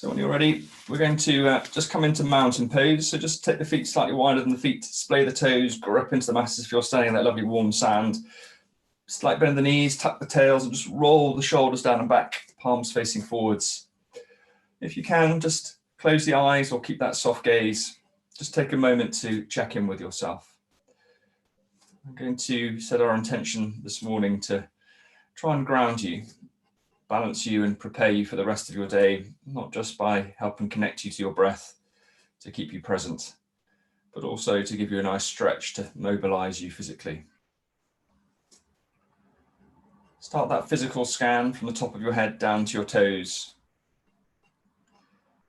So when you're ready, we're going to just come into mountain pose. So just take the feet slightly wider than the feet, splay the toes, grip into the mat as if you're standing in that lovely warm sand. Slight bend the knees, tuck the tails, and just roll the shoulders down and back, palms facing forwards. If you can, just close the eyes or keep that soft gaze. Just take a moment to check in with yourself. I'm going to set our intention this morning to try and ground you, balance you and prepare you for the rest of your day, not just by helping connect you to your breath to keep you present, but also to give you a nice stretch to mobilize you physically. Start that physical scan from the top of your head down to your toes.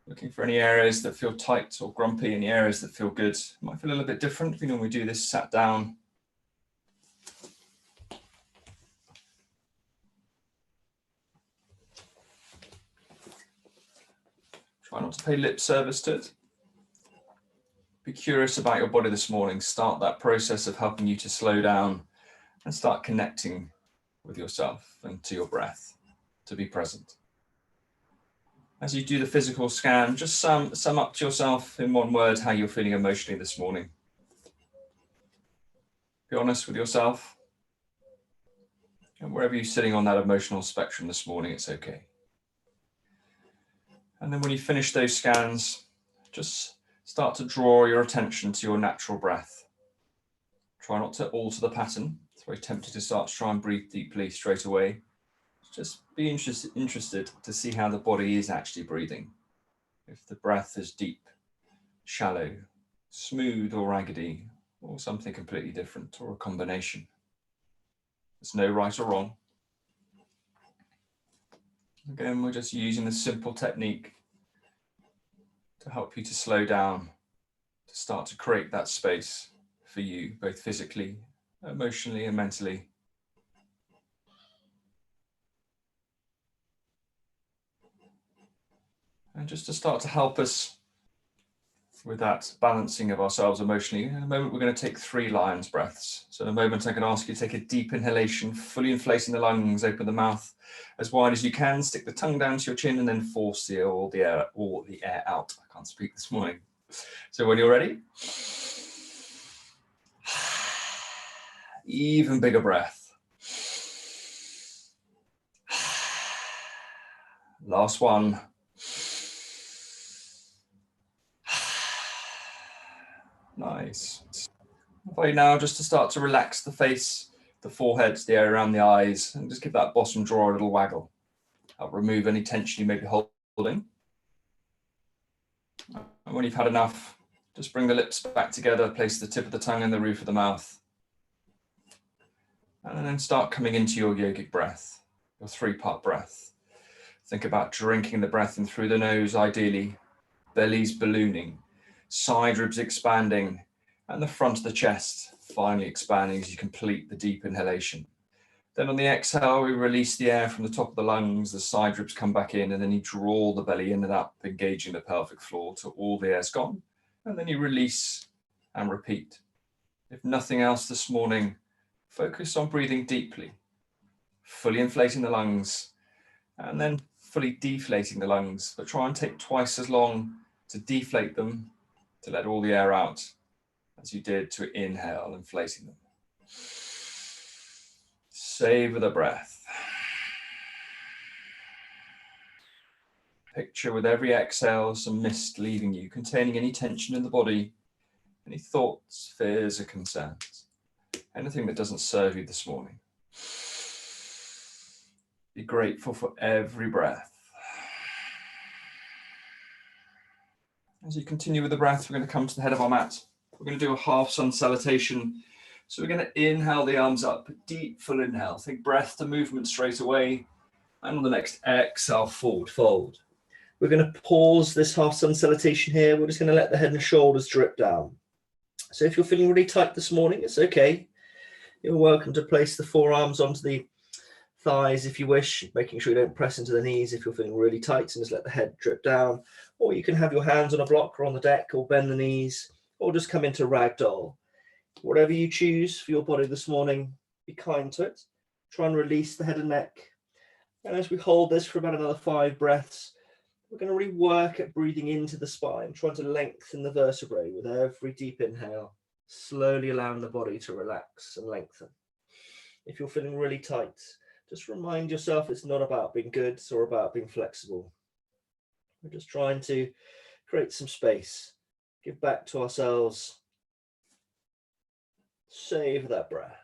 Looking for any areas that feel tight or grumpy, any areas that feel good. It might feel a little bit different. We normally do this sat down. Try not to pay lip service to it. Be curious about your body this morning. Start that process of helping you to slow down and start connecting with yourself and to your breath, to be present. As you do the physical scan, just sum up to yourself in one word how you're feeling emotionally this morning. Be honest with yourself. And wherever you're sitting on that emotional spectrum this morning, it's okay. And then when you finish those scans, just start to draw your attention to your natural breath. Try not to alter the pattern. It's very tempting to start to try and breathe deeply straight away. Just be interested to see how the body is actually breathing. If the breath is deep, shallow, smooth or raggedy, or something completely different, or a combination. There's no right or wrong. Again, we're just using the simple technique to help you to slow down, to start to create that space for you, both physically, emotionally, and mentally. And just to start to help us with that balancing of ourselves emotionally, in a moment we're going to take 3 lion's breaths. So in a moment I'm going to ask you to take a deep inhalation, fully inflating the lungs, open the mouth as wide as you can, stick the tongue down to your chin and then force all the air out. I can't speak this morning. So when you're ready, even bigger breath. Last one. Nice. Right now, just to start to relax the face, the forehead, the area around the eyes, and just give that bottom jaw a little waggle. Help remove any tension you may be holding. And when you've had enough, just bring the lips back together, place the tip of the tongue in the roof of the mouth. And then start coming into your yogic breath, your 3-part breath. Think about drinking the breath in through the nose, ideally, belly's ballooning, side ribs expanding, and the front of the chest finally expanding as you complete the deep inhalation. Then on the exhale, we release the air from the top of the lungs, the side ribs come back in, and then you draw the belly in and up, engaging the pelvic floor till all the air's gone. And then you release and repeat. If nothing else this morning, focus on breathing deeply, fully inflating the lungs, and then fully deflating the lungs, but try and take twice as long to deflate them, to let all the air out, as you did to inhale, inflating them. Savor the breath. Picture with every exhale some mist leaving you, containing any tension in the body, any thoughts, fears, or concerns, anything that doesn't serve you this morning. Be grateful for every breath. As you continue with the breath, we're going to come to the head of our mat. We're going to do a half sun salutation. So we're going to inhale the arms up, deep full inhale. Think breath to movement straight away. And on the next exhale, forward fold. We're going to pause this half sun salutation here. We're just going to let the head and shoulders drip down. So if you're feeling really tight this morning, it's okay. You're welcome to place the forearms onto the thighs if you wish, making sure you don't press into the knees if you're feeling really tight, and just let the head drip down. Or you can have your hands on a block or on the deck, or bend the knees, or just come into ragdoll. Whatever you choose for your body this morning, be kind to it. Try and release the head and neck. And as we hold this for about another 5 breaths, We're going to really work at breathing into the spine, trying to lengthen the vertebrae with every deep inhale, slowly allowing the body to relax and lengthen. If you're feeling really tight, just remind yourself it's not about being good or about being flexible. We're just trying to create some space, give back to ourselves, savor that breath.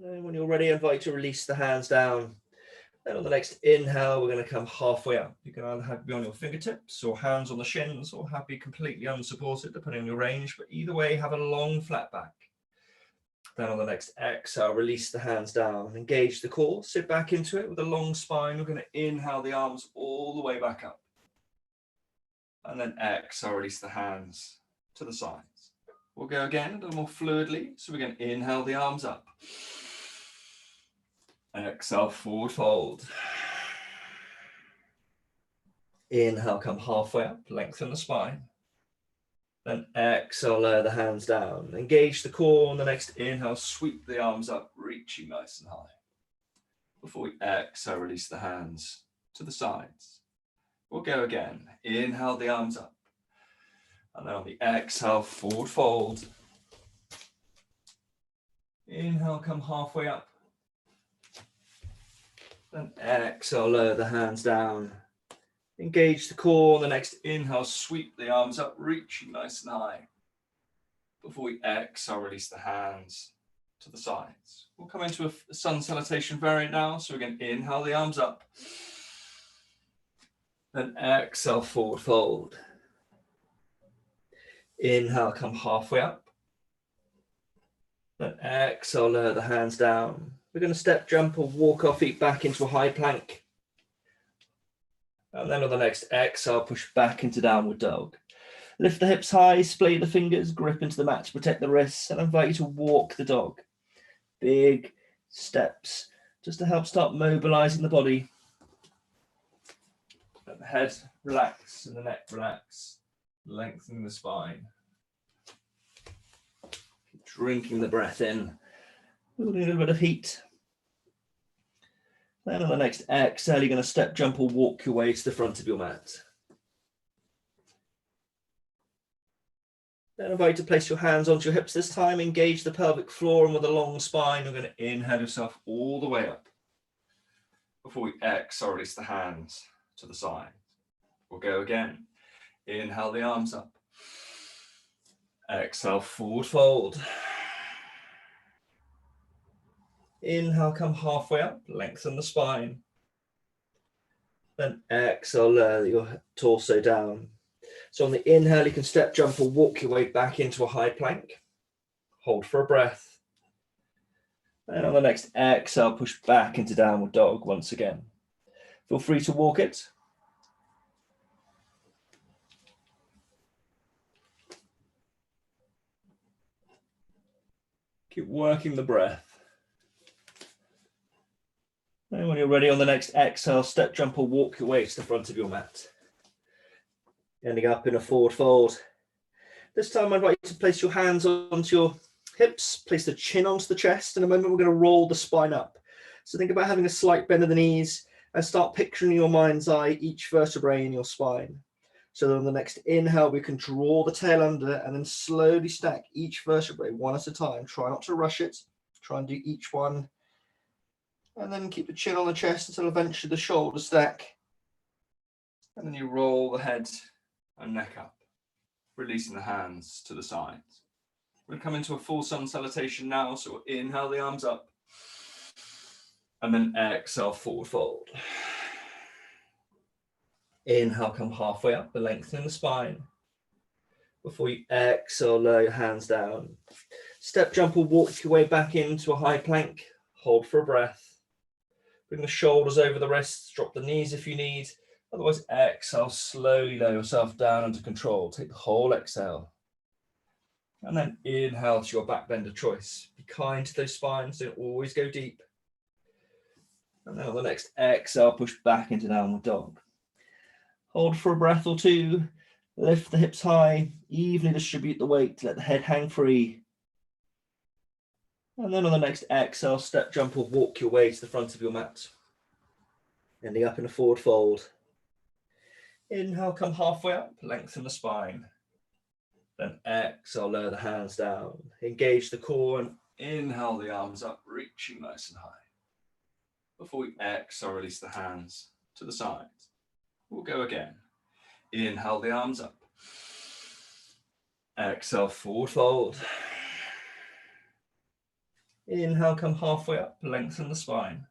And when you're ready, I invite you to release the hands down. Then on the next inhale, we're going to come halfway up. You can either be on your fingertips or hands on the shins, or be completely unsupported, depending on your range. But either way, have a long flat back. Then on the next exhale, release the hands down and engage the core. Sit back into it with a long spine. We're going to inhale the arms all the way back up. And then exhale, release the hands to the sides. We'll go again a little more fluidly. So we're going to inhale the arms up. Exhale, forward fold. Inhale, come halfway up, lengthen the spine. Then exhale, lower the hands down. Engage the core. On the next inhale, sweep the arms up, reaching nice and high. Before we exhale, release the hands to the sides. We'll go again. Inhale the arms up. And then on the exhale, forward fold. Inhale, come halfway up. Then exhale, lower the hands down. Engage the core. On the next inhale, sweep the arms up, reaching nice and high. Before we exhale, release the hands to the sides. We'll come into a sun salutation variant now. So we're going to inhale the arms up. Then exhale, forward fold. Inhale, come halfway up. Then exhale, lower the hands down. We're going to step, jump, or walk our feet back into a high plank. And then on the next exhale, push back into downward dog. Lift the hips high, splay the fingers, grip into the mat to protect the wrists, and I invite you to walk the dog. Big steps, just to help start mobilizing the body. Let the head relax and the neck relax, lengthening the spine. Keep drinking the breath in. Building a little bit of heat. Then on the next exhale, you're going to step, jump, or walk your way to the front of your mat. Then I invite you to place your hands onto your hips this time. Engage the pelvic floor, and with a long spine, you're going to inhale yourself all the way up. Before we exhale, release the hands to the side. We'll go again. Inhale the arms up. Exhale, forward fold. Inhale, come halfway up, lengthen the spine. Then exhale, lower your torso down. So on the inhale, you can step, jump, or walk your way back into a high plank. Hold for a breath. And on the next exhale, push back into downward dog once again. Feel free to walk it. Keep working the breath. And when you're ready, on the next exhale, step, jump, or walk your way to the front of your mat. Ending up in a forward fold. This time I invite you to place your hands onto your hips, place the chin onto the chest. In a moment, we're going to roll the spine up. So think about having a slight bend of the knees and start picturing in your mind's eye each vertebrae in your spine. So that on the next inhale, we can draw the tail under and then slowly stack each vertebrae one at a time. Try not to rush it. Try and do each one. And then keep the chin on the chest until eventually the shoulders stack. And then you roll the head and neck up, releasing the hands to the sides. We'll come into a full sun salutation now. So we'll inhale the arms up. And then exhale, forward fold. Inhale, come halfway up, lengthening the spine. Before you exhale, lower your hands down. Step, jump, or walk your way back into a high plank. Hold for a breath. Bring the shoulders over the wrists, drop the knees if you need. Otherwise, exhale, slowly lower yourself down under control. Take the whole exhale. And then inhale to your back bend of choice. Be kind to those spines, don't always go deep. And then on the next exhale, push back into downward dog. Hold for a breath or two. Lift the hips high, evenly distribute the weight, let the head hang free. And then on the next exhale, step, jump, or walk your way to the front of your mat. Ending up in a forward fold. Inhale, come halfway up, lengthen the spine. Then exhale, lower the hands down. Engage the core and inhale the arms up, reaching nice and high. Before we exhale, release the hands to the sides. We'll go again. Inhale the arms up. Exhale, forward fold. Inhale, come halfway up, lengthen the spine.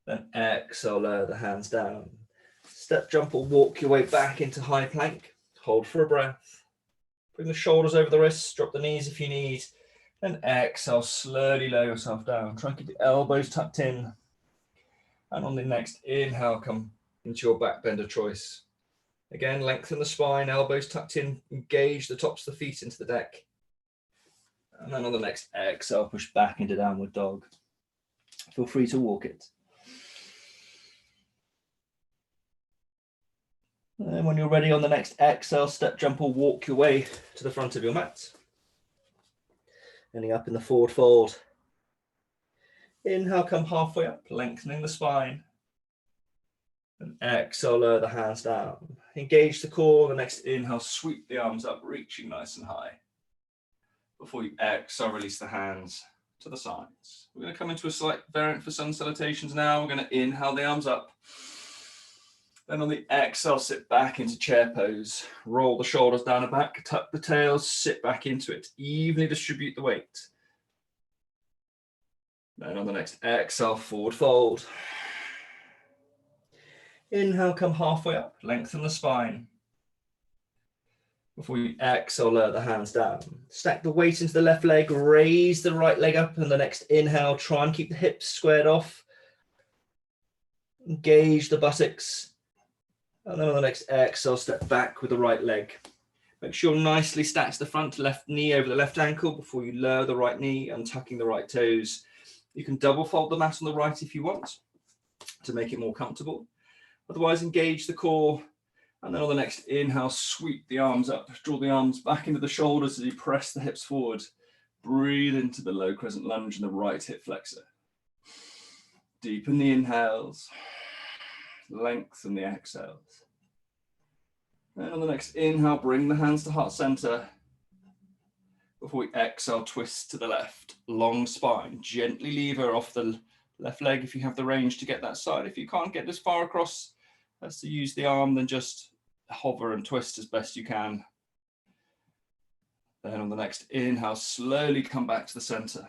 Then exhale, lower the hands down. Step, jump, or walk your way back into high plank. Hold for a breath. Bring the shoulders over the wrists, drop the knees if you need. Then exhale, slowly lower yourself down. Try and keep the elbows tucked in. And on the next inhale, come into your back bend of choice. Again, lengthen the spine, elbows tucked in, engage the tops of the feet into the deck. And then on the next exhale, push back into downward dog. Feel free to walk it. And when you're ready on the next exhale, step, jump, or walk your way to the front of your mat. Ending up in the forward fold. Inhale, come halfway up, lengthening the spine. And exhale, lower the hands down. Engage the core. The next inhale, sweep the arms up, reaching nice and high. Before you exhale, release the hands to the sides. We're going to come into a slight variant for sun salutations now. We're going to inhale the arms up. Then on the exhale, sit back into chair pose. Roll the shoulders down the back, tuck the tails, sit back into it. Evenly distribute the weight. Then on the next exhale, forward fold. Inhale, come halfway up, lengthen the spine. Before you exhale, lower the hands down. Stack the weight into the left leg, raise the right leg up, and the next inhale, try and keep the hips squared off. Engage the buttocks. And then on the next exhale, step back with the right leg. Make sure nicely stack the front left knee over the left ankle before you lower the right knee, untucking the right toes. You can double fold the mat on the right if you want to make it more comfortable. Otherwise, engage the core. And then on the next inhale, sweep the arms up. Draw the arms back into the shoulders as you press the hips forward. Breathe into the low crescent lunge and the right hip flexor. Deepen the inhales. Lengthen the exhales. And on the next inhale, bring the hands to heart center. Before we exhale, twist to the left. Long spine. Gently lever off the left leg if you have the range to get that side. If you can't get as far across as to use the arm, then just hover and twist as best you can. Then on the next inhale, slowly come back to the center.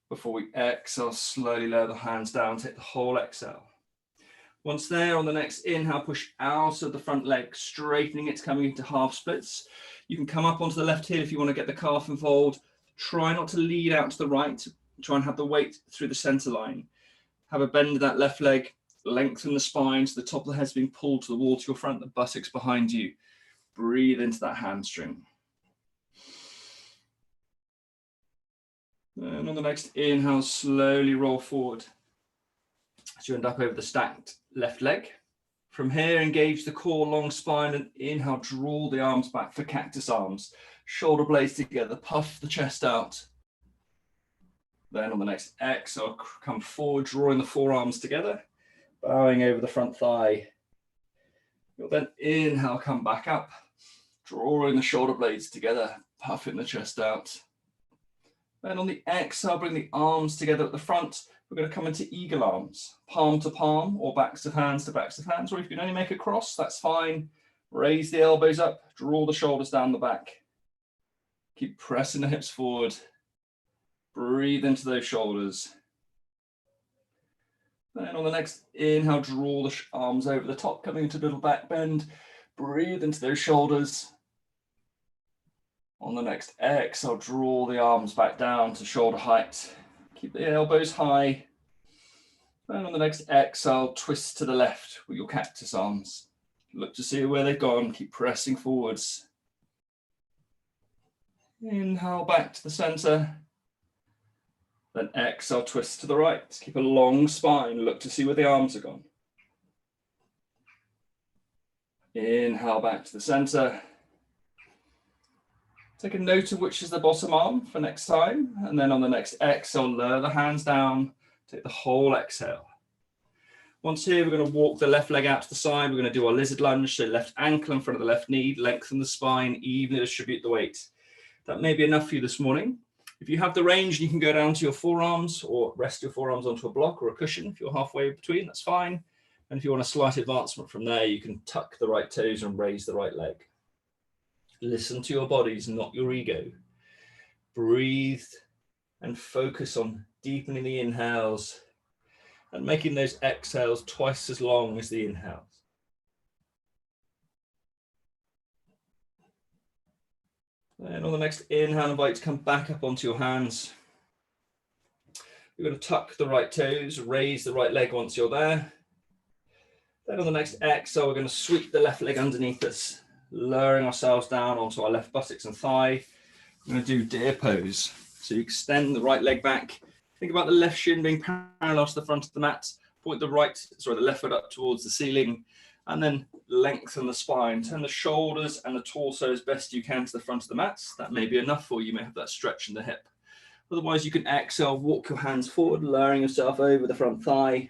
Before we exhale, slowly lower the hands down, take the whole exhale. Once there, on the next inhale, push out of the front leg, straightening it, coming into half splits. You can come up onto the left heel if you want to get the calf involved. Try not to lead out to the right. Try and have the weight through the center line. Have a bend in that left leg, lengthen the spine so the top of the head's being pulled to the wall to your front, the buttocks behind you. Breathe into that hamstring. And on the next inhale, slowly roll forward. So you end up over the stacked left leg. From here, engage the core, long spine, and inhale, draw the arms back for cactus arms. Shoulder blades together, puff the chest out. Then on the next exhale, come forward, drawing the forearms together, bowing over the front thigh. You'll then inhale, come back up, drawing the shoulder blades together, puffing the chest out. Then on the exhale, bring the arms together at the front. We're going to come into eagle arms, palm to palm, or backs of hands to backs of hands, or if you can only make a cross, that's fine. Raise the elbows up, draw the shoulders down the back. Keep pressing the hips forward. Breathe into those shoulders. Then on the next inhale, draw the arms over the top, coming into a little back bend. Breathe into those shoulders. On the next exhale, draw the arms back down to shoulder height. Keep the elbows high. And on the next exhale, twist to the left with your cactus arms. Look to see where they've gone. Keep pressing forwards. Inhale back to the center. Then exhale, twist to the right. Keep a long spine. Look to see where the arms are gone. Inhale back to the center. Take a note of which is the bottom arm for next time. And then on the next exhale, lower the hands down, take the whole exhale. Once here, we're going to walk the left leg out to the side. We're going to do our lizard lunge. So left ankle in front of the left knee, lengthen the spine, evenly distribute the weight. That may be enough for you this morning. If you have the range, you can go down to your forearms or rest your forearms onto a block or a cushion. If you're halfway between, that's fine. And if you want a slight advancement from there, you can tuck the right toes and raise the right leg. Listen to your bodies, not your ego. Breathe and focus on deepening the inhales and making those exhales twice as long as the inhales. Then on the next inhale, I invite you to come back up onto your hands. You're going to tuck the right toes, raise the right leg once you're there. Then on the next exhale, we're going to sweep the left leg underneath us, lowering ourselves down onto our left buttocks and thigh. We're going to do deer pose. So you extend the right leg back. Think about the left shin being parallel to the front of the mat. Point the left foot up towards the ceiling, and then lengthen the spine. Turn the shoulders and the torso as best you can to the front of the mat. That may be enough for you. You may have that stretch in the hip. Otherwise, you can exhale, walk your hands forward, lowering yourself over the front thigh.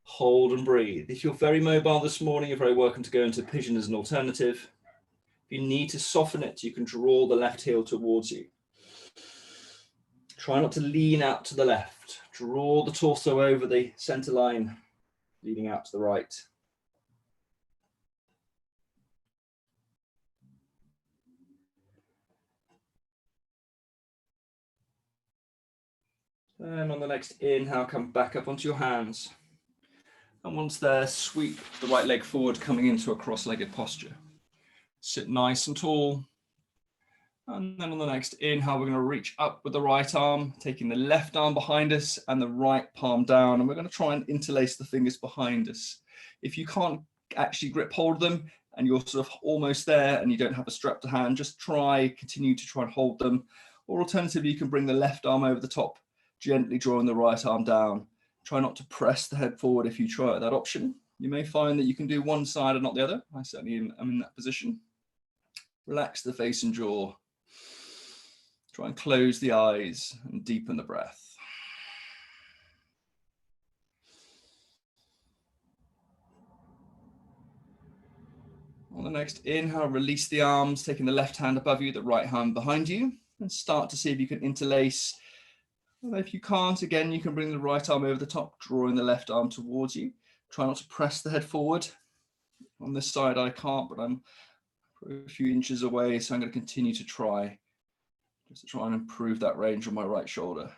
Hold and breathe. If you're very mobile this morning, you're very welcome to go into pigeon as an alternative. If you need to soften it, you can draw the left heel towards you. Try not to lean out to the left. Draw the torso over the center line, leaning out to the right. And on the next inhale, come back up onto your hands. And once there, sweep the right leg forward, coming into a cross-legged posture. Sit nice and tall. And then on the next inhale, we're going to reach up with the right arm, taking the left arm behind us and the right palm down. And we're going to try and interlace the fingers behind us. If you can't actually grip hold of them and you're sort of almost there and you don't have a strap to hand, just continue to try and hold them. Or alternatively, you can bring the left arm over the top, gently drawing the right arm down. Try not to press the head forward if you try that option. You may find that you can do one side and not the other. I certainly am in that position. Relax the face and jaw. Try and close the eyes and deepen the breath. On the next inhale, release the arms, taking the left hand above you, the right hand behind you, and start to see if you can interlace. And if you can't, again, you can bring the right arm over the top, drawing the left arm towards you. Try not to press the head forward. On this side, I can't, but I'm a few inches away, so I'm going to continue to try. Just to try and improve that range on my right shoulder.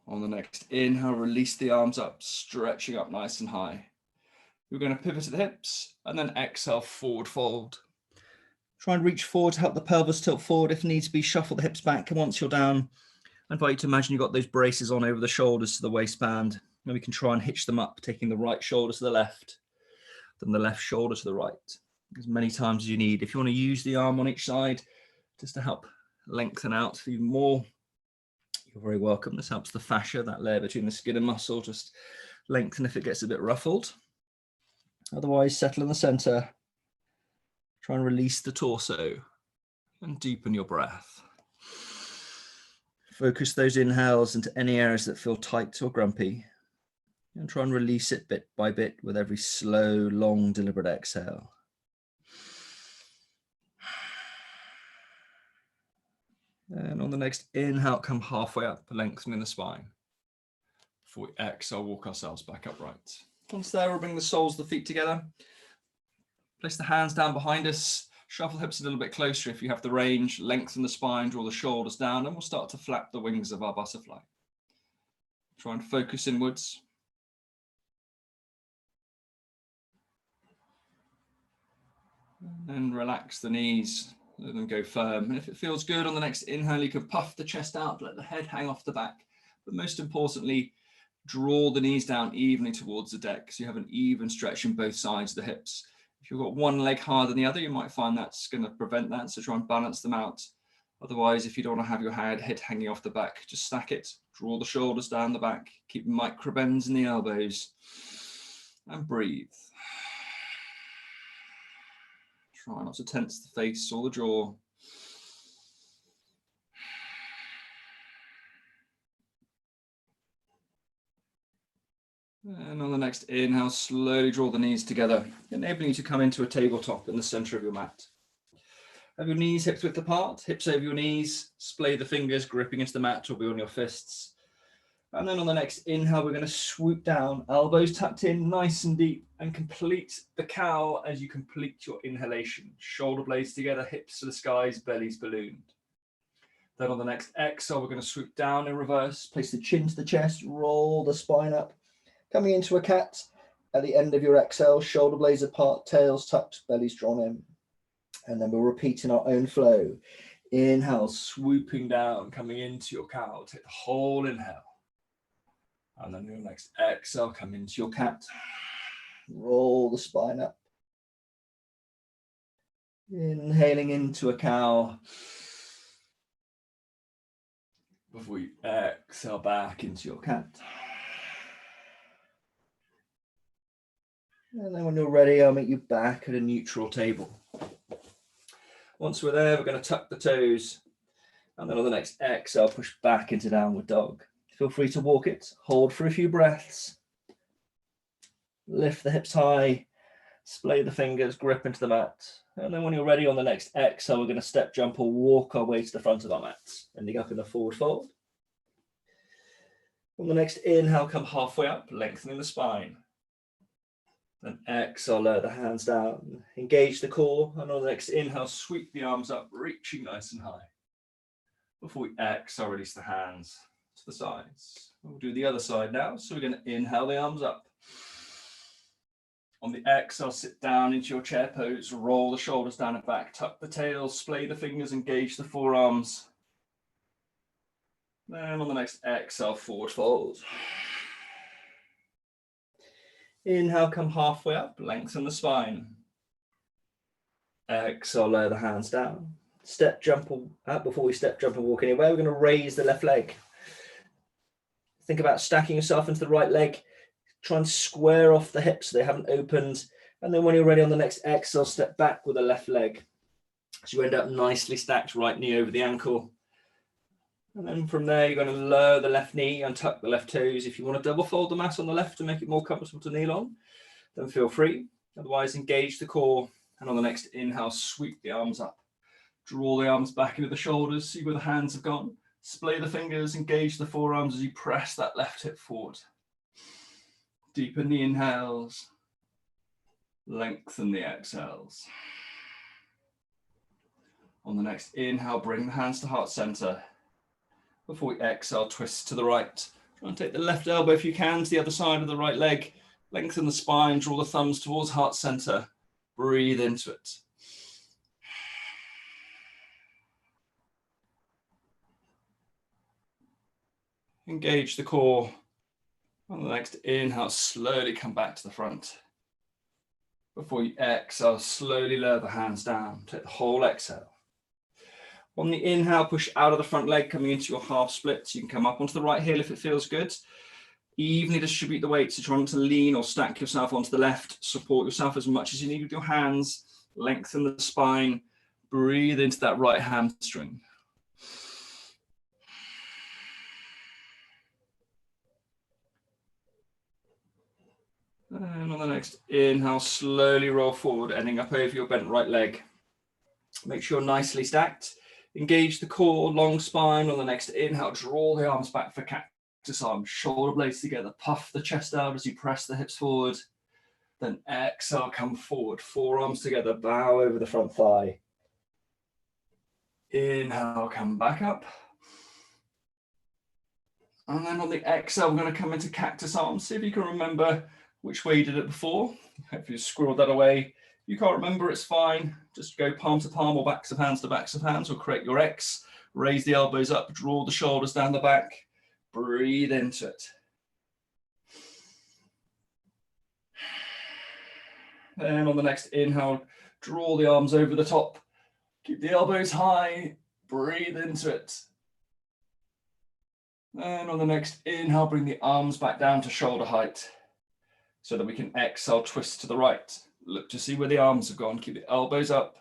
On the next inhale, release the arms up, stretching up nice and high. We're going to pivot to the hips and then exhale, forward fold. Try and reach forward to help the pelvis tilt forward. If needs be, shuffle the hips back. And once you're down, I invite you to imagine you've got those braces on over the shoulders to the waistband. And we can try and hitch them up, taking the right shoulder to the left, then the left shoulder to the right. As many times as you need. If you want to use the arm on each side just to help lengthen out even more, you're very welcome. This helps the fascia, that layer between the skin and muscle, just lengthen if it gets a bit ruffled. Otherwise, settle in the center. Try and release the torso and deepen your breath. Focus those inhales into any areas that feel tight or grumpy, and try and release it bit by bit with every slow, long, deliberate exhale. And on the next inhale, come halfway up, lengthening the spine. Before we exhale, walk ourselves back upright. Once there, we'll bring the soles of the feet together. Place the hands down behind us. Shuffle hips a little bit closer if you have the range. Lengthen the spine, draw the shoulders down, and we'll start to flap the wings of our butterfly. Try and focus inwards. And relax the knees. Let them go firm. And if it feels good on the next inhale, you can puff the chest out, let the head hang off the back. But most importantly, draw the knees down evenly towards the deck so you have an even stretch in both sides of the hips. If you've got one leg higher than the other, you might find that's going to prevent that. So try and balance them out. Otherwise, if you don't want to have your head hanging off the back, just stack it. Draw the shoulders down the back. Keep micro bends in the elbows. And breathe. Try not to tense the face or the jaw. And on the next inhale, slowly draw the knees together, enabling you to come into a tabletop in the center of your mat. Have your knees hips width apart, hips over your knees, splay the fingers, gripping into the mat or beyond your fists. And then on the next inhale, we're going to swoop down, elbows tucked in nice and deep, and complete the cow as you complete your inhalation. Shoulder blades together, hips to the skies, bellies ballooned. Then on the next exhale, we're going to swoop down in reverse, place the chin to the chest, roll the spine up. Coming into a cat, at the end of your exhale, shoulder blades apart, tails tucked, bellies drawn in. And then we'll repeat in our own flow. Inhale, swooping down, coming into your cow. Take the whole inhale. And then your next exhale, come into your cat. Roll the spine up. Inhaling into a cow. Before you exhale back into your cat. And then when you're ready, I'll meet you back at a neutral table. Once we're there, we're going to tuck the toes. And then on the next exhale, push back into downward dog. Feel free to walk it. Hold for a few breaths. Lift the hips high. Splay the fingers, grip into the mat. And then when you're ready on the next exhale, we're going to step, jump, or walk our way to the front of our mat. Ending up in a forward fold. On the next inhale, come halfway up, lengthening the spine. Then exhale, lower the hands down, engage the core, and on the next inhale, sweep the arms up, reaching nice and high. Before we exhale, release the hands to the sides. We'll do the other side now, so we're going to inhale the arms up. On the exhale, sit down into your chair pose, roll the shoulders down and back, tuck the tail, splay the fingers, engage the forearms. Then on the next exhale, forward fold. Inhale, come halfway up, lengthen the spine. Exhale, lower the hands down. Step, jump up. Before we step, jump and walk anywhere, we're going to raise the left leg. Think about stacking yourself into the right leg. Try and square off the hips so they haven't opened. And then when you're ready on the next exhale, step back with the left leg. So you end up nicely stacked, right knee over the ankle. And then from there, you're going to lower the left knee and tuck the left toes. If you want to double fold the mat on the left to make it more comfortable to kneel on, then feel free. Otherwise, engage the core. And on the next inhale, sweep the arms up. Draw the arms back into the shoulders. See where the hands have gone. Splay the fingers, engage the forearms as you press that left hip forward. Deepen the inhales. Lengthen the exhales. On the next inhale, bring the hands to heart center. Before we exhale, twist to the right. Try and take the left elbow if you can to the other side of the right leg. Lengthen the spine, draw the thumbs towards heart center. Breathe into it. Engage the core. On the next inhale, slowly come back to the front. Before you exhale, slowly lower the hands down. Take the whole exhale. On the inhale, push out of the front leg, coming into your half splits. You can come up onto the right heel if it feels good. Evenly distribute the weight, so try not to lean or stack yourself onto the left. Support yourself as much as you need with your hands. Lengthen the spine. Breathe into that right hamstring. And on the next inhale, slowly roll forward, ending up over your bent right leg. Make sure you're nicely stacked. Engage the core, long spine. On the next inhale, draw the arms back for cactus arms, shoulder blades together. Puff the chest out as you press the hips forward. Then exhale, come forward, forearms together, bow over the front thigh. Inhale, come back up. And then on the exhale, we're going to come into cactus arms. See if you can remember which way you did it before. If you squirreled that away, you can't remember, it's fine. Just go palm to palm or backs of hands to backs of hands, or create your X. Raise the elbows up, draw the shoulders down the back. Breathe into it. And on the next inhale, draw the arms over the top. Keep the elbows high. Breathe into it. And on the next inhale, bring the arms back down to shoulder height so that we can exhale, twist to the right. Look to see where the arms have gone. Keep the elbows up.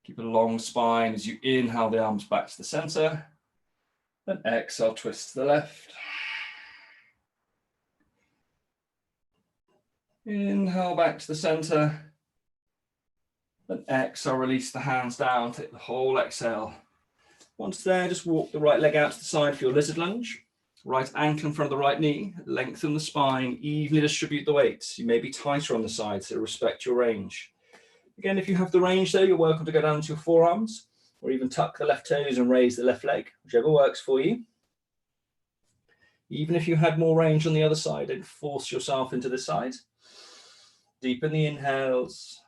Keep a long spine as you inhale the arms back to the center. Then exhale, twist to the left. Inhale back to the center. Then exhale, release the hands down. Take the whole exhale. Once there, just walk the right leg out to the side for your lizard lunge. Right ankle in front of the right knee. Lengthen the spine. Evenly distribute the weights. You may be tighter on the side, so respect your range. Again, if you have the range though, you're welcome to go down to your forearms or even tuck the left toes and raise the left leg, whichever works for you. Even if you had more range on the other side, don't force yourself into this side. Deepen the inhales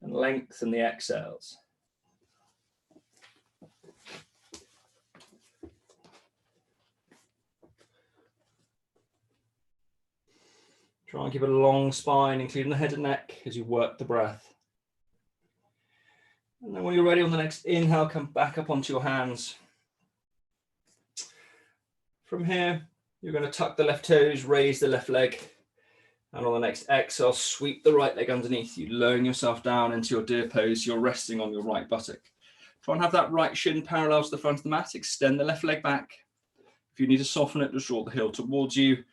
and lengthen the exhales. Try and keep a long spine, including the head and neck, as you work the breath. And then when you're ready on the next inhale, come back up onto your hands. From here, you're going to tuck the left toes, raise the left leg. And on the next exhale, sweep the right leg underneath you, lowering yourself down into your deer pose. You're resting on your right buttock. Try and have that right shin parallel to the front of the mat. Extend the left leg back. If you need to soften it, just draw the heel towards you.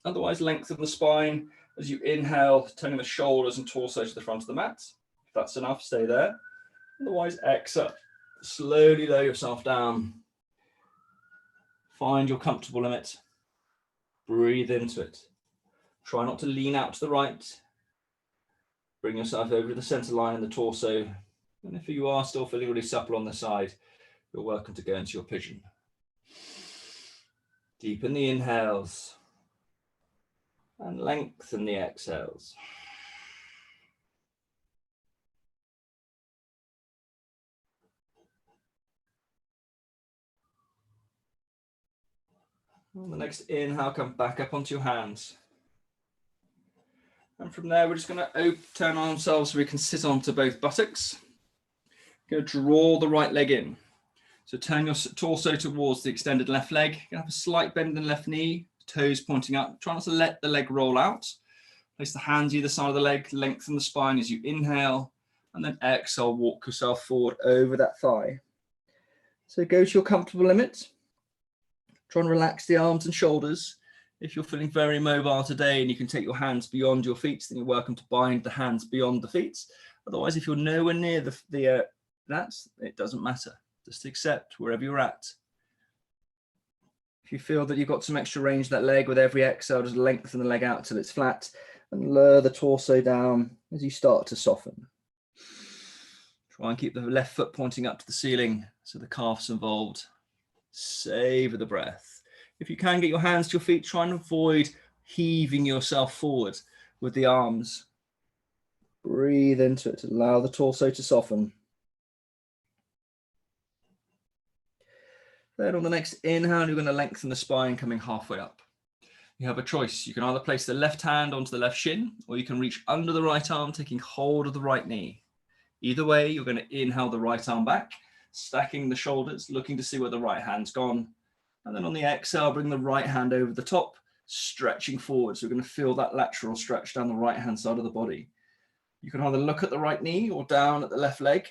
Otherwise, lengthen the spine as you inhale, turning the shoulders and torso to the front of the mat. If that's enough, stay there. Otherwise, exhale. Slowly lower yourself down. Find your comfortable limit. Breathe into it. Try not to lean out to the right. Bring yourself over to the center line in the torso. And if you are still feeling really supple on the side, you're welcome to go into your pigeon. Deepen the inhales and lengthen the exhales. On the next inhale, come back up onto your hands. And from there, we're just going to turn ourselves so we can sit onto both buttocks. Going to draw the right leg in. So turn your torso towards the extended left leg. You're going to have a slight bend in the left knee, toes pointing up. Try not to let the leg roll out. Place the hands either side of the leg, lengthen the spine as you inhale, and then exhale, walk yourself forward over that thigh. So go to your comfortable limit. Try and relax the arms and shoulders. If you're feeling very mobile today and you can take your hands beyond your feet, then you're welcome to bind the hands beyond the feet. Otherwise, if you're nowhere near it doesn't matter. Just accept wherever you're at. If you feel that you've got some extra range of that leg with every exhale, just lengthen the leg out till it's flat and lower the torso down as you start to soften. Try and keep the left foot pointing up to the ceiling so the calf's involved. Savor the breath. If you can get your hands to your feet, try and avoid heaving yourself forward with the arms. Breathe into it. Allow the torso to soften. Then on the next inhale, you're going to lengthen the spine coming halfway up. You have a choice. You can either place the left hand onto the left shin, or you can reach under the right arm, taking hold of the right knee. Either way, you're going to inhale the right arm back, stacking the shoulders, looking to see where the right hand's gone. And then on the exhale, bring the right hand over the top, stretching forward. So we're going to feel that lateral stretch down the right-hand side of the body. You can either look at the right knee or down at the left leg.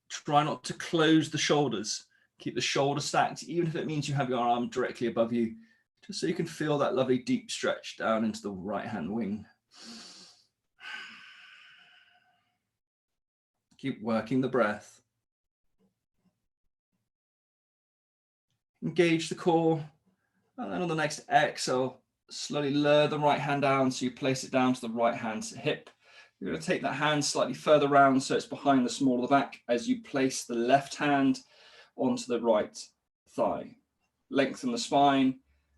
Try not to close the shoulders. Keep the shoulders stacked, even if it means you have your arm directly above you, just so you can feel that lovely deep stretch down into the right-hand wing. Keep working the breath. Engage the core, and then on the next exhale, slowly lower the right hand down so you place it down to the right hand's hip. You're going to take that hand slightly further round so it's behind the small of the back as you place the left hand onto the right thigh. Lengthen the spine,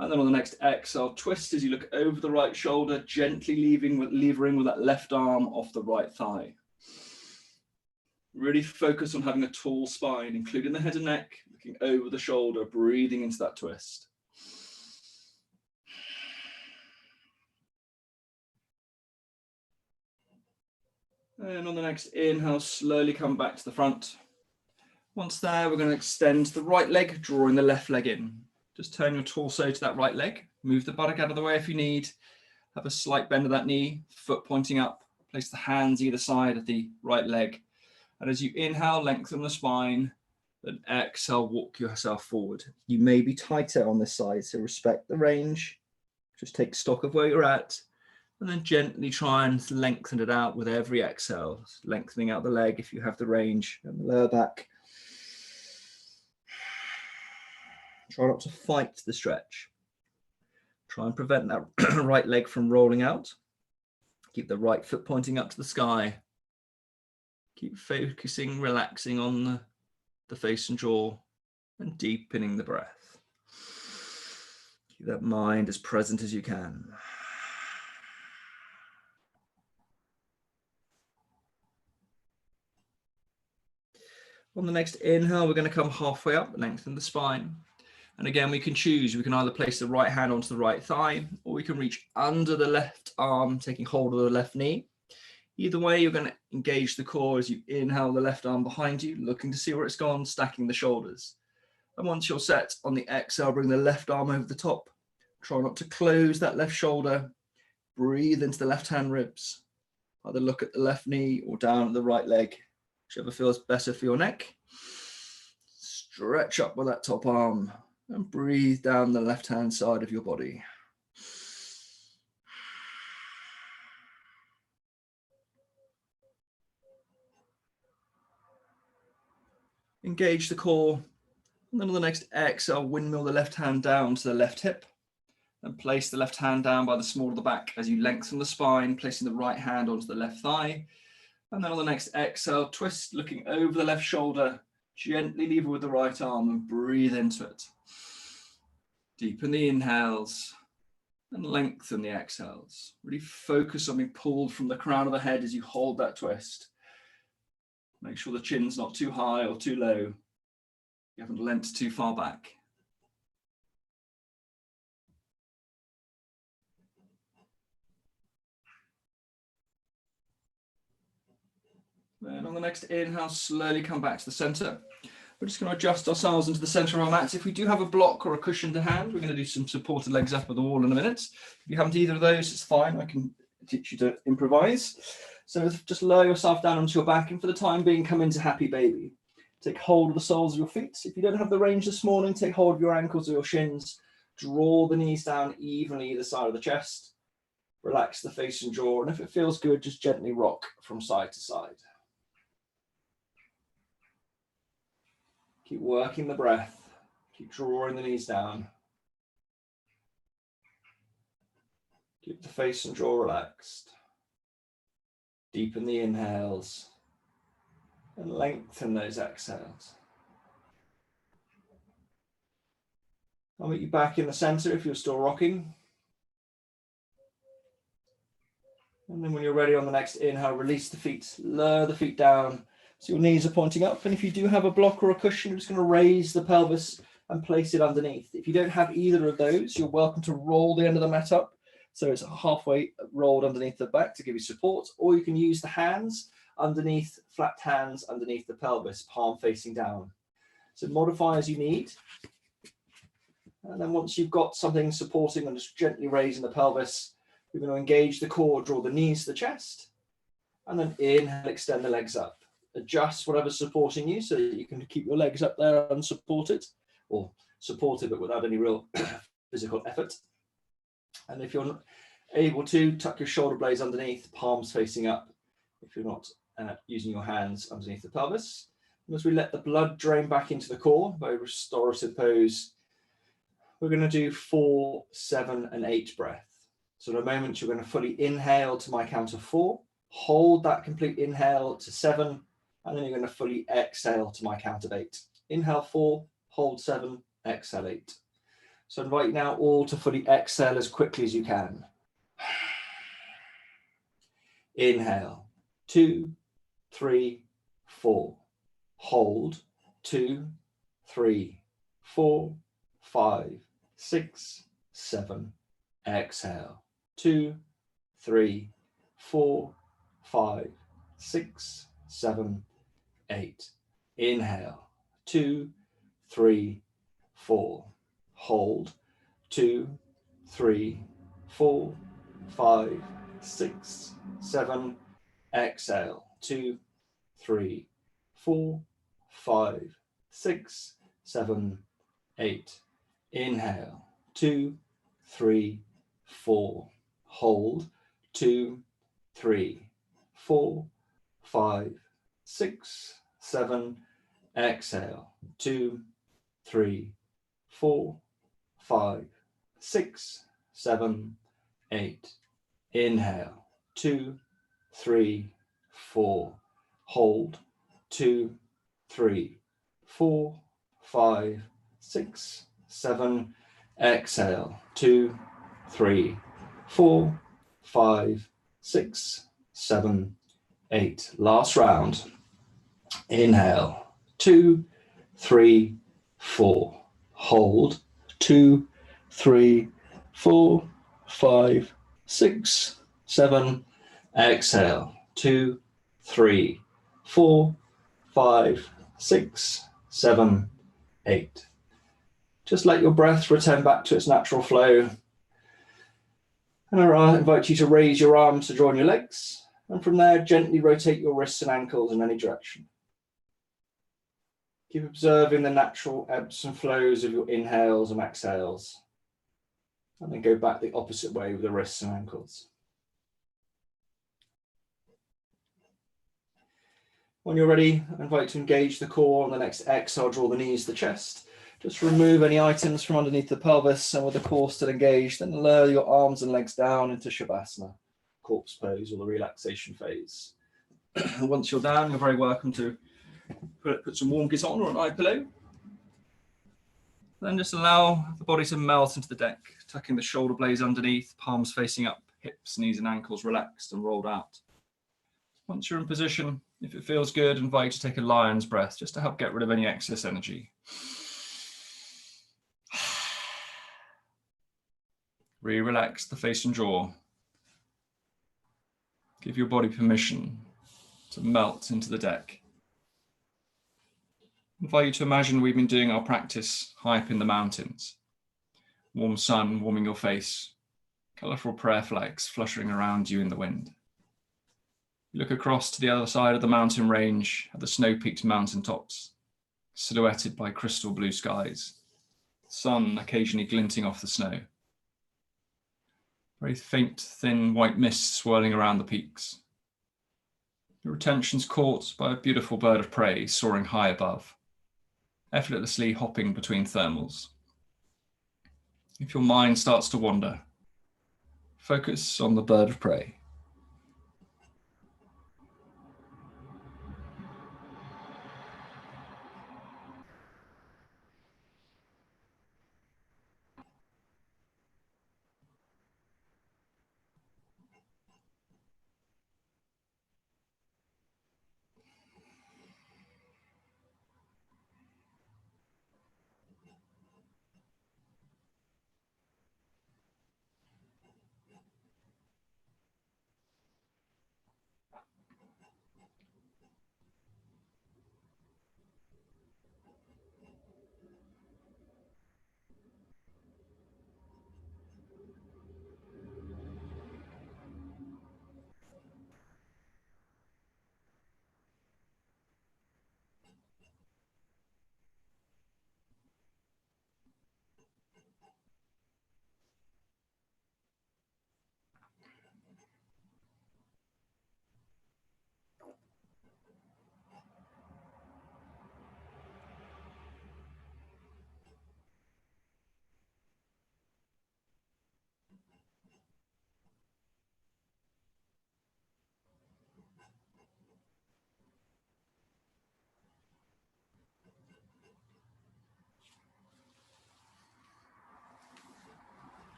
and then on the next exhale, twist as you look over the right shoulder, gently levering with that left arm off the right thigh. Really focus on having a tall spine, including the head and neck, looking over the shoulder, breathing into that twist. And on the next inhale, slowly come back to the front. Once there, we're going to extend the right leg, drawing the left leg in. Just turn your torso to that right leg. Move the buttock out of the way if you need. Have a slight bend of that knee, foot pointing up. Place the hands either side of the right leg. And as you inhale, lengthen the spine. Then exhale, walk yourself forward. You may be tighter on this side, so respect the range. Just take stock of where you're at. And then gently try and lengthen it out with every exhale. Lengthening out the leg if you have the range, and the lower back. Try not to fight the stretch. Try and prevent that right leg from rolling out. Keep the right foot pointing up to the sky. Keep focusing, relaxing on the face and jaw, and deepening the breath. Keep that mind as present as you can. On the next inhale, we're going to come halfway up, lengthen the spine. And again, we can choose. We can either place the right hand onto the right thigh, or we can reach under the left arm, taking hold of the left knee. Either way, you're going to engage the core as you inhale the left arm behind you, looking to see where it's gone, stacking the shoulders. And once you're set on the exhale, bring the left arm over the top. Try not to close that left shoulder. Breathe into the left hand ribs. Either look at the left knee or down at the right leg, whichever feels better for your neck. Stretch up with that top arm and breathe down the left hand side of your body. Engage the core, and then on the next exhale, windmill the left hand down to the left hip, and place the left hand down by the small of the back as you lengthen the spine, placing the right hand onto the left thigh. And then on the next exhale, twist, looking over the left shoulder, gently lever with the right arm and breathe into it. Deepen the inhales and lengthen the exhales. Really focus on being pulled from the crown of the head as you hold that twist. Make sure the chin's not too high or too low. You haven't leant too far back. Then on the next inhale, slowly come back to the center. We're just going to adjust ourselves into the center of our mats. If we do have a block or a cushion to hand, we're going to do some supported legs up at the wall in a minute. If you haven't either of those, it's fine. I can teach you to improvise. So just lower yourself down onto your back, and for the time being, come into happy baby. Take hold of the soles of your feet. If you don't have the range this morning, take hold of your ankles or your shins. Draw the knees down evenly either side of the chest. Relax the face and jaw, and if it feels good, just gently rock from side to side. Keep working the breath. Keep drawing the knees down. Keep the face and jaw relaxed. Deepen the inhales and lengthen those exhales. I'll meet you back in the center if you're still rocking. And then when you're ready on the next inhale, release the feet, lower the feet down so your knees are pointing up. And if you do have a block or a cushion, you're just going to raise the pelvis and place it underneath. If you don't have either of those, you're welcome to roll the end of the mat up so it's halfway rolled underneath the back to give you support, or you can use the hands underneath, flat hands underneath the pelvis, palm facing down. So modify as you need. And then once you've got something supporting and just gently raising the pelvis, we're going to engage the core, draw the knees to the chest, and then inhale, extend the legs up. Adjust whatever's supporting you so that you can keep your legs up there unsupported, or supported but without any real physical effort. And if you're not able to, tuck your shoulder blades underneath, palms facing up, if you're not using your hands underneath the pelvis. And as we let the blood drain back into the core, very restorative pose, we're going to do 4, 7, and 8 breath. So in a moment, you're going to fully inhale to my count of 4, hold that complete inhale to 7, and then you're going to fully exhale to my count of 8. Inhale 4, hold 7, exhale 8. So I invite you now all to fully exhale as quickly as you can. Inhale, 2, 3, 4. Hold, 2, 3, 4, 5, 6, 7. Exhale, 2, 3, 4, 5, 6, 7, 8. Inhale, 2, 3, 4. Hold, 2, 3, 4, 5, 6, 7, exhale, 2, 3, 4, 5, 6, 7, 8. Inhale, 2, 3, 4. Hold, 2, 3, 4, 5, 6, 7. Exhale, 2, 3, 4, 5, 6, 7, 8. Inhale, 2, 3, 4. Hold, 2, 3, 4, 5, 6, 7. Exhale, 2, 3, 4, 5, 6, 7, 8. Last round. Inhale, 2, 3, 4. Hold, 2, 3, 4, 5, 6, 7. Exhale, 2, 3, 4, 5, 6, 7, 8. Just let your breath return back to its natural flow. And I invite you to raise your arms to join your legs. And from there, gently rotate your wrists and ankles in any direction. Keep observing the natural ebbs and flows of your inhales and exhales. And then go back the opposite way with the wrists and ankles. When you're ready, I invite you to engage the core. On the next exhale, draw the knees to the chest. Just remove any items from underneath the pelvis, and with the core still engaged, then lower your arms and legs down into Shavasana, corpse pose, or the relaxation phase. Once you're down, you're very welcome to put some warm gears on or an eye pillow. Then just allow the body to melt into the deck, tucking the shoulder blades underneath, palms facing up, hips, knees and ankles relaxed and rolled out. Once you're in position, if it feels good, I invite you to take a lion's breath just to help get rid of any excess energy. Relax the face and jaw. Give your body permission to melt into the deck. I invite you to imagine we've been doing our practice high up in the mountains. Warm sun warming your face, colourful prayer flags fluttering around you in the wind. You look across to the other side of the mountain range at the snow-peaked mountaintops, silhouetted by crystal blue skies, sun occasionally glinting off the snow. Very faint, thin white mist swirling around the peaks. Your attention's caught by a beautiful bird of prey soaring high above, effortlessly hopping between thermals. If your mind starts to wander, focus on the bird of prey.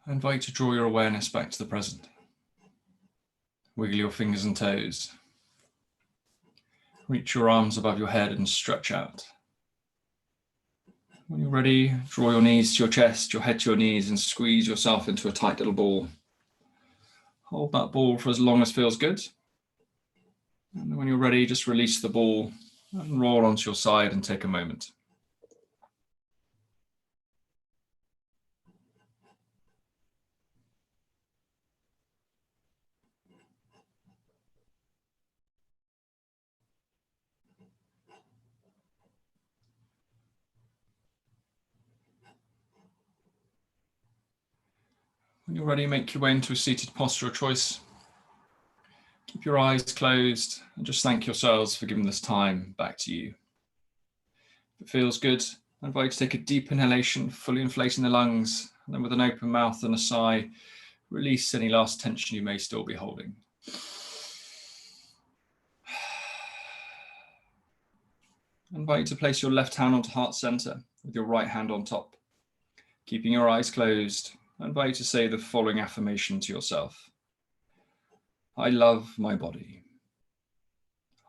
I invite you to draw your awareness back to the present. Wiggle your fingers and toes. Reach your arms above your head and stretch out. When you're ready, draw your knees to your chest, your head to your knees, and squeeze yourself into a tight little ball. Hold that ball for as long as feels good. And when you're ready, just release the ball and roll onto your side and take a moment. When you're ready, make your way into a seated posture of choice. Keep your eyes closed and just thank yourselves for giving this time back to you. If it feels good, I invite you to take a deep inhalation, fully inflating the lungs, and then with an open mouth and a sigh, release any last tension you may still be holding. I invite you to place your left hand onto heart center with your right hand on top. Keeping your eyes closed, I invite you to say the following affirmation to yourself. I love my body.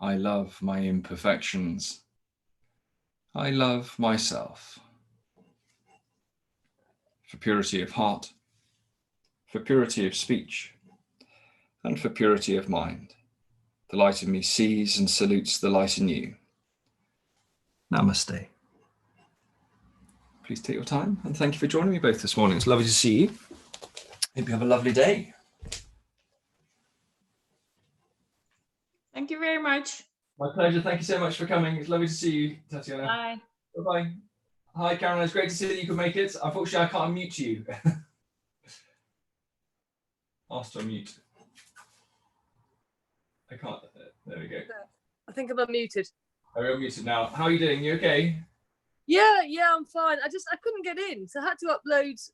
I love my imperfections. I love myself. For purity of heart, for purity of speech, and for purity of mind, the light in me sees and salutes the light in you. Namaste. Please take your time and thank you for joining me both this morning. It's lovely to see you. Hope you have a lovely day. Thank you very much. My pleasure. Thank you so much for coming. It's lovely to see you, Tatiana. Bye. Bye-bye. Hi, Caroline. It's great to see that you could make it. Unfortunately, I can't unmute you. Asked to unmute. I can't. There we go. I think I'm unmuted. I'm unmuted now. How are you doing? You okay? Yeah, I'm fine. I couldn't get in, so I had to upload